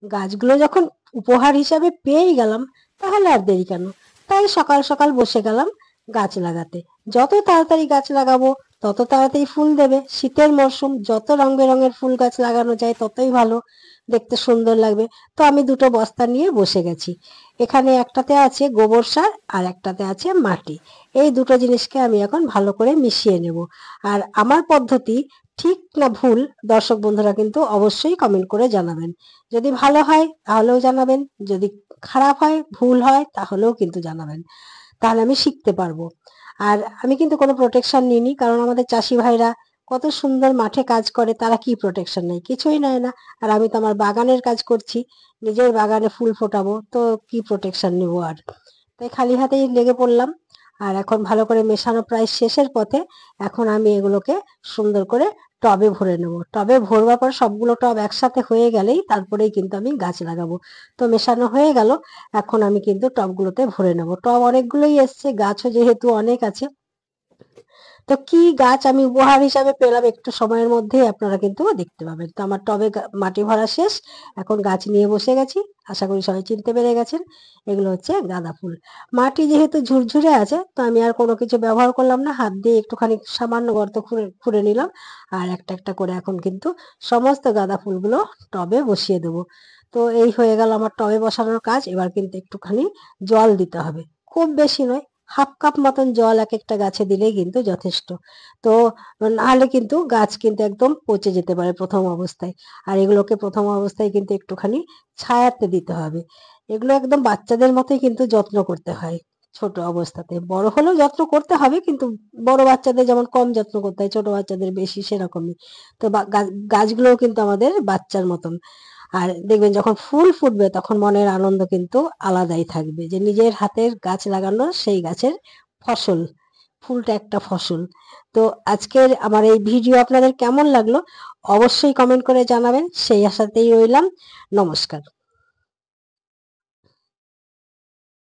গাছগুলো যখন উপহার হিসাবে পেয়েই গেলাম, তাহলে আর দেরি কেন? তাই সকাল সকাল বসে গেলাম গাছ লাগাতে। যত তাড়াতাড়ি গাছ লাগাবো তত তাড়াতাড়ি ফুল দেবে। শীতের মরশুম, যত রং বেরঙের ফুল গাছ লাগানো যায় ততই ভালো, দেখতে সুন্দর লাগবে। তো আমি দুটো বস্তা নিয়ে বসে গেছি। এখানে একটাতে আছে গোবর সার আর একটাতে আছে মাটি। এই দুটো জিনিসকে আমি এখন ভালো করে মিশিয়ে নেব। আর আমার পদ্ধতি ঠিক না ভুল, দর্শক বন্ধুরা কিন্তু অবশ্যই কমেন্ট করে জানাবেন। যদি ভালো হয় তাহলেও জানাবেন, যদি খারাপ হয়, ভুল হয়, তাহলেও কিন্তু জানাবেন। তাহলে আমি শিখতে পারবো। আর আমি কিন্তু কোনো প্রোটেকশন নিইনি, কারণ আমাদের চাষি ভাইরা কত সুন্দর মাঠে কাজ করে, তারা কি প্রোটেকশন নেয়? কিছুই নেয় না। আর আমি তো আমার বাগানের কাজ করছি, নিজের বাগানে ফুল ফোটাবো, তো কি প্রোটেকশন নেব আর? তাই খালি হাতেই লেগে পড়লাম। আর এখন ভালো করে মেশানো প্রায় শেষের পথে। এখন আমি এগুলোকে সুন্দর করে টবে ভরে নেব। টবে ভরবার পর সবগুলো টব একসাথে হয়ে গেলেই তারপরেই কিন্তু আমি গাছ লাগাবো। তো মেশানো হয়ে গেল, এখন আমি কিন্তু টবগুলোতে ভরে নেব। টব অনেকগুলোই এসছে, গাছও যেহেতু অনেক আছে। তো কি গাছ আমি উপহার হিসাবে পেলাম একটু সময়ের মধ্যেই আপনারা কিন্তু দেখতে পাবেন। তো আমার টবে মাটি ভরা শেষ, এখন গাছ নিয়ে বসে গেছি। আশা করি সবাই চিনতে পেরে গেছেন, এগুলো হচ্ছে গাঁদা ফুল। মাটি যেহেতু ঝুরঝুরে আছে, তো আমি আর কোনো কিছু ব্যবহার করলাম না, হাত দিয়ে একটুখানি সামান্য গর্ত খুঁড়ে খুঁড়ে নিলাম। আর একটা একটা করে এখন কিন্তু সমস্ত গাঁদা ফুলগুলো টবে বসিয়ে দেবো। তো এই হয়ে গেল আমার টবে বসানোর কাজ। এবার কিন্তু একটুখানি জল দিতে হবে, খুব বেশি নয়, হাফ কাপ মতন জল এক একটা গাছে দিলেই কিন্তু যথেষ্ট। তো নাহলে কিন্তু গাছ কিন্তু একদম পচে যেতে পারে প্রথম অবস্থায়। আর এগুলোকে প্রথম অবস্থায় কিন্তু একটুখানি ছায়াতে দিতে হবে। এগুলো একদম বাচ্চাদের মতোই কিন্তু যত্ন করতে হয় ছোট অবস্থাতে। বড় হলেও যত্ন করতে হবে, কিন্তু বড় বাচ্চাদের যেমন কম যত্ন করতে হয়, ছোট বাচ্চাদের বেশি, সেরকমই। তো গাছগুলোও কিন্তু আমাদের বাচ্চার মতন। আর দেখবেন যখন ফুল ফুটবে তখন মনের আনন্দ কিন্তু আলাদাই থাকবে, যে নিজের হাতের গাছ লাগানো সেই গাছের ফসল, ফুলটা একটা ফসল। তো আজকের আমার এই ভিডিও আপনাদের কেমন লাগলো অবশ্যই কমেন্ট করে জানাবেন, সেই আশাতেই রইলাম। নমস্কার।